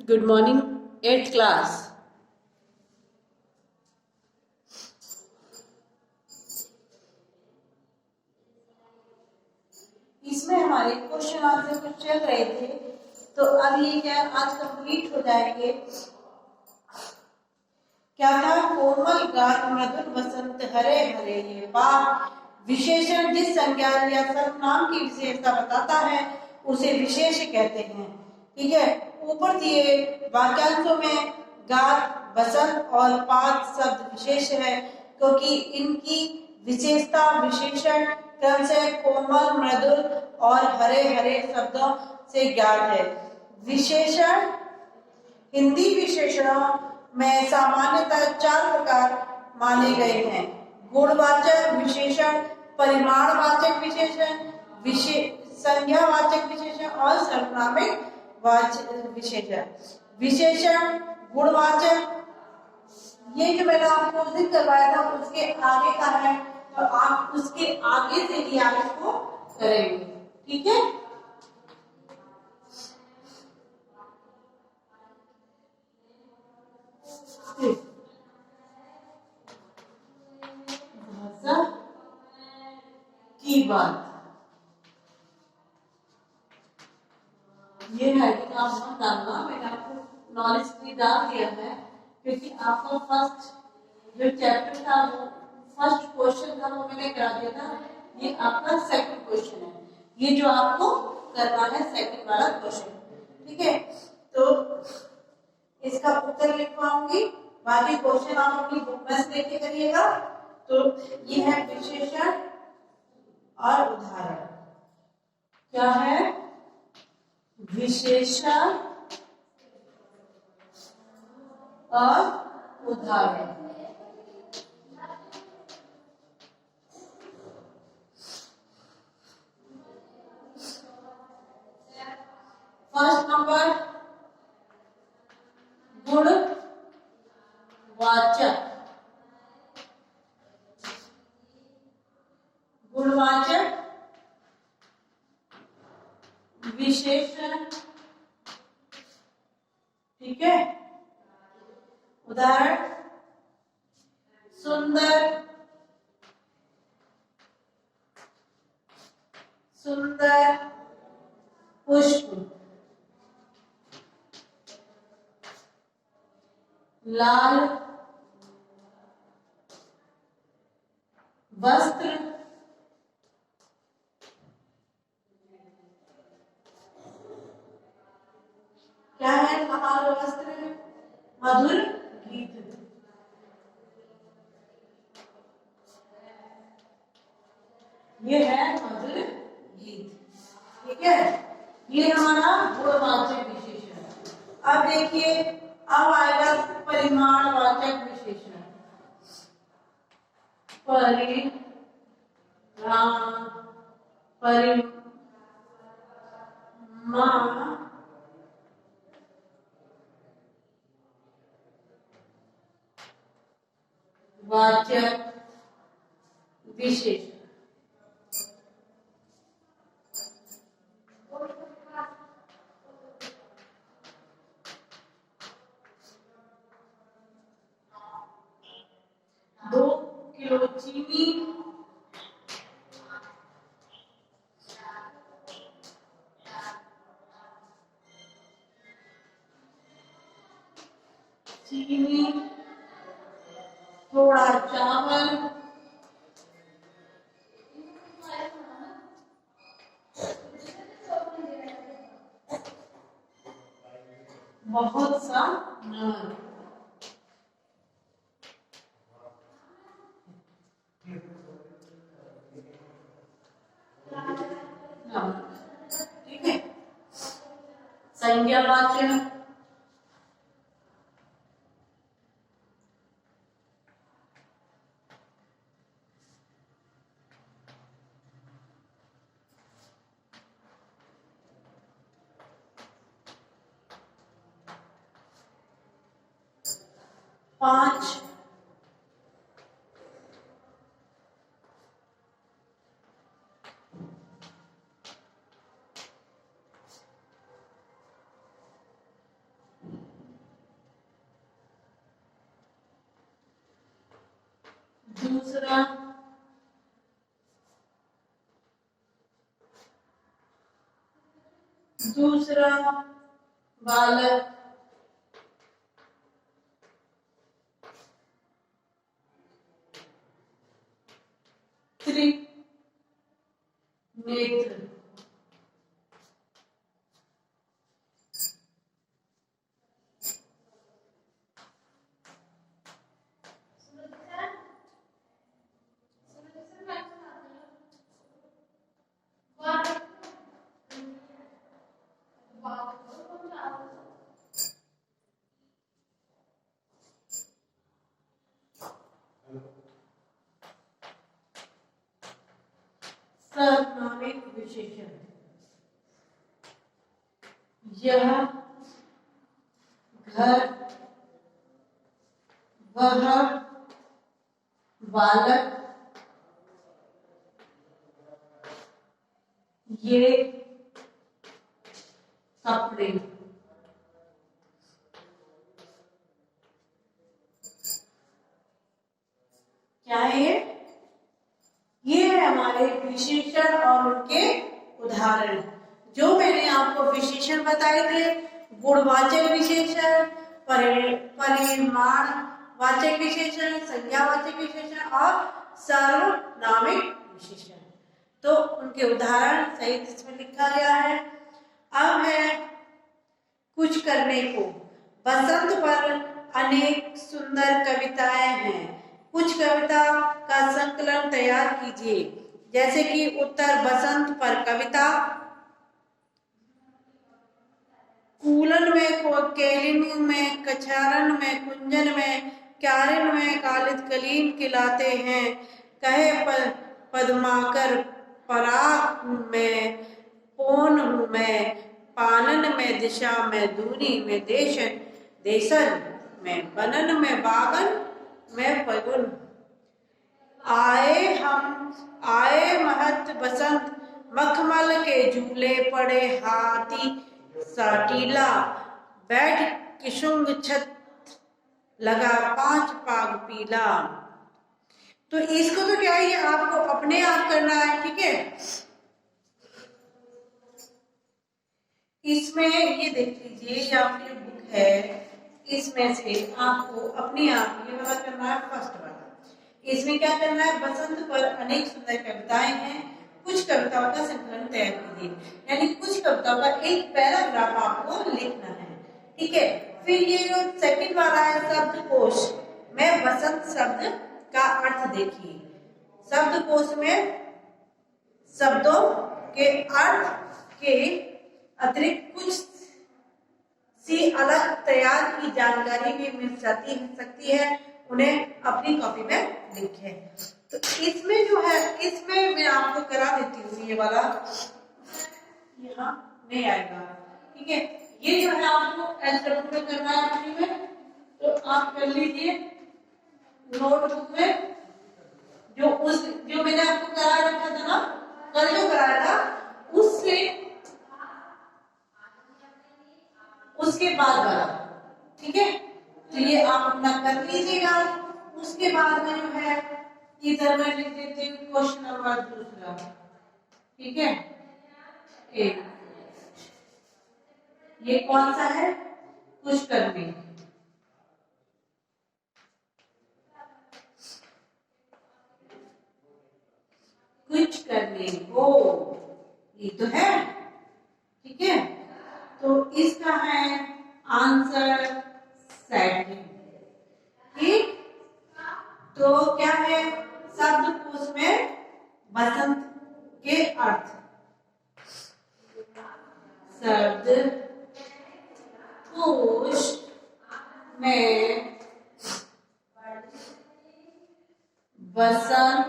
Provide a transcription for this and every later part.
Good morning 8th class. इसमें हमारे question answer कुछ चल रहे थे, तो अब ये क्या आज कंप्लीट हो जाएंगे। क्या था? कोमल गात मधुर वसंत हरे हरे ये बात। विशेषण जिस संज्ञा या सर्वनाम की विशेषता बताता है उसे विशेष कहते हैं। ठीक है, ऊपर दिए वाक्यांशों में गात, वसंत और पात शब्द विशेष है क्योंकि इनकी विशेषता विशेषण क्रम से कोमल, मृदुल और हरे हरे शब्दों से ज्ञात है। विशेषण हिंदी विशेषणों में सामान्यतः 4 प्रकार माने गए हैं: गुणवाचक विशेषण, परिमाणवाचक विशेषण, संज्ञावाचक विशेषण और सर्वनामिक विशेषण। विशेषण गुणवाचक, ये जो मैंने आपको उस दिन करवाया था उसके आगे का है, तो आप उसके आगे से ही आप इसको करेंगे। ठीक है, भाषा की बात, ये हेडिंग आप मत डालना, मैंने आपको नॉलेज भी डाल दिया है क्योंकि आपका फर्स्ट जो चैप्टर था वो फर्स्ट क्वेश्चन था वो मैंने करा दिया था। ये आपका सेकंड क्वेश्चन है, ये जो आपको करना है सेकंड वाला क्वेश्चन। ठीक है, तो इसका उत्तर लिखवाऊंगी, बाकी क्वेश्चन आप अपनी बुक में से देख के करिएगा। तो ये है विशेषण और उदाहरण। क्या है? विशेषण और उदाहरण। First number गुणवाचक। गुणवाचक विशेषण। ठीक है, उदाहरण सुंदर, सुंदर पुष्प, लाल वस्त्र, क्या है लाल वस्त्र? मधुर गीत। ये है मधुर गीत। ठीक है, ये हमारा गुणवाचक विशेषण। अब देखिए, अब आएगा परिमाणवाचक विशेषण। परिमाणवाचक विशेषण। 2 किलो चीनी, थोड़ा चावल, बहुत सा नमक। ठीक है, संज्ञावाचक। पांच दूसरा बालक, त्रिनेत्र, सर्वनामिक विशेषण। यह घर, वह बालक, ये कपड़े। क्या है ये है हमारे विशेषण और उनके उदाहरण। जो मैंने आपको विशेषण बताए थे, गुणवाचक विशेषण, परिमाणवाचक विशेषण, संज्ञावाचक विशेषण और सर्वनामिक विशेषण, तो उनके उदाहरण सहित इसमें लिखा गया है। अब है कुछ करने को। बसंत पर अनेक सुंदर कविताएं हैं। कुछ कविता का संकलन तैयार कीजिए, जैसे कि उत्तर बसंत पर कविता, कूलन में, केलिन में, कछारन में, कुंजन में, क्यारिन में कालिद कलीन खिलाते हैं, कहे पद्माकर पराग में, पौन हूँ मैं, पानन में, दिशा में, दूनी में, देशन में, बनन में, बागन में, पगुन। आए महत बसंत, मखमल के झूले पड़े हाथी साटीला, बैठ किशुंग छत लगा 5 पाग पीला। तो इसको तो क्या है, ये आपको अपने आप करना है, ठीक है। इसमें ये देख लीजिए, ये आपकी बुक है, इसमें से आपको अपने आप ये वाला करना है, फर्स्ट वाला। इसमें क्या करना है, बसंत पर अनेक सुंदर कविताएं हैं, कुछ कविताओं का संकलन तैयार कीजिए, यानी कुछ कविताओं का एक पैराग्राफ आपको लिखना है, ठीक है। फिर ये जो सेकंड वाला है, शब्दकोश में बसंत शब्द का अर्थ देखिए। शब्दकोश में शब्दों के अर्थ के अतिरिक्त कुछ सी अलग तैयार की जानकारी भी मिल सकती है, उन्हें अपनी कॉपी में लिखें। तो इसमें जो है, इसमें मैं आपको करा देती हूँ, ये वाला यहाँ नहीं आएगा, ठीक है। ये जो है आपको एसडब्ल्यू में करना है अपनी में, तो आप कर लीजिए नोटबुक में। जो मैंने आपको कराया रखा था ना, कल जो कराया था, उसके बाद वाला, ठीक है। तो ये आप अपना कर लीजिएगा। उसके बाद में जो है, इधर मैं लिख देती हूँ क्वेश्चन नंबर दूसरा, ठीक है। एक ये कौन सा है, कुछ करने, कुछ करने को, ये तो है, ठीक है। तो इसका है आंसर सेकंड, ठीक। तो क्या है, शब्दकोश में बसंत के अर्थ, शब्दकोश में बसंत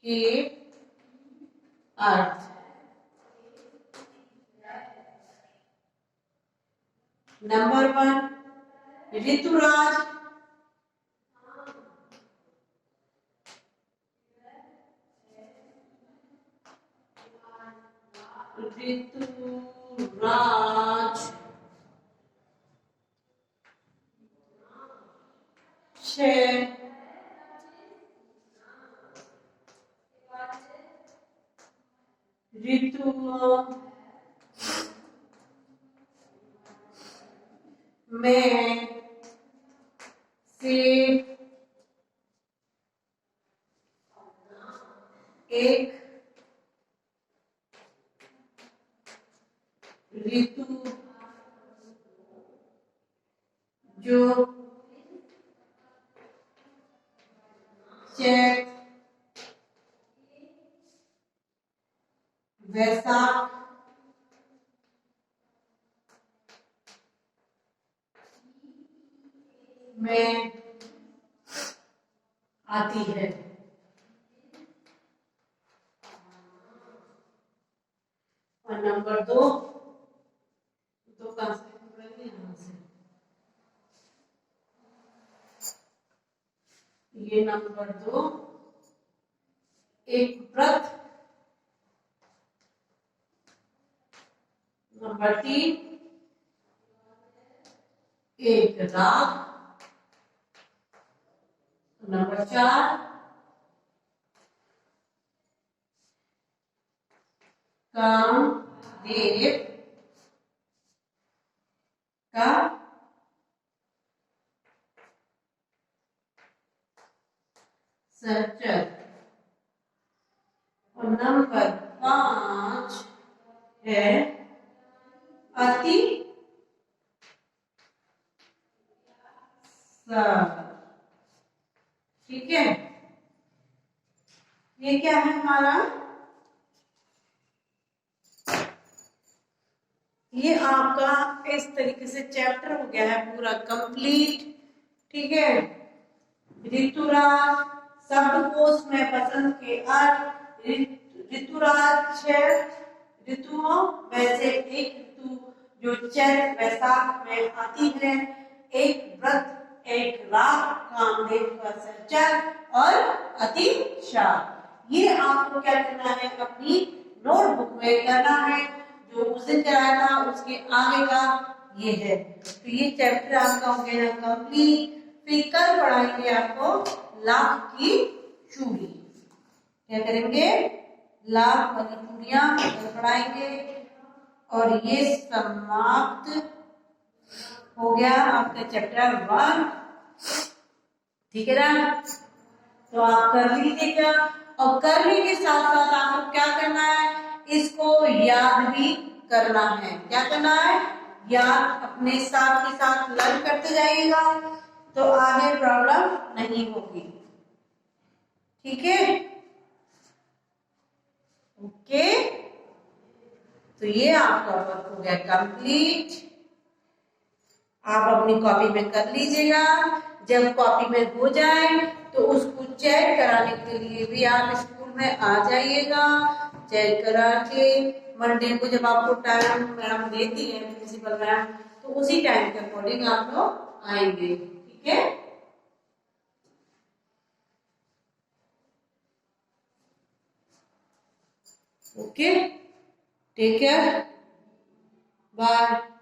के अर्थ। नंबर 1 ऋतुराज, 6 ऋतुओं में से एक ऋतु जो चैत वैशाख में आती है। और नंबर 2 कहाँ से पढ़ेंगे, यहाँ से। ये नंबर 2 एक व्रत। नंबर 3 एक राग। नंबर 4 कामदेव का संचर। और नंबर 5 है अति सार। ठीक है, ये क्या है हमारा, ये आपका इस तरीके से चैप्टर हो गया है पूरा कंप्लीट। ठीक है, ऋतुराज शब्दकोश में बसंत के अर्थ। ऋतुराज 6 ऋतुओं में से एक ऋतु जो चैत वैशाख में आती है। एक व्रत, एक राग, कामदेव का संचार और अतिशार। ये आपको क्या करना है, अपनी नोटबुक में करना है। जो उस दिन कराया था उसके आगे का ये है। तो ये चैप्टर आपका हो गया कंप्लीट। फिर कल पढ़ाएंगे आपको लाख की चूड़ी। क्या करेंगे, लाख वाली चूड़ियां कल पढ़ाएंगे। और ये समाप्त हो गया आपका चैप्टर 1। ठीक है ना, तो आप कर लीजिएगा। और करने के साथ साथ आपको क्या करना है, इसको याद भी करना है। क्या करना है, याद अपने साथ के साथ लर्न करते जाइएगा, तो आगे प्रॉब्लम नहीं होगी। ठीक है, ओके। तो ये आपका वर्क हो गया कंप्लीट। आप अपनी कॉपी में कर लीजिएगा। जब कॉपी में हो जाए तो उसको चेक कराने के लिए भी आप स्कूल में आ जाइएगा। चेक करा के मंडे को जब आपको टाइम मैडम देती है प्रिंसिपल मैम, तो उसी टाइम के अकॉर्डिंग आप लोग आएंगे। ठीक है, ओके, टेक केयर, बाय।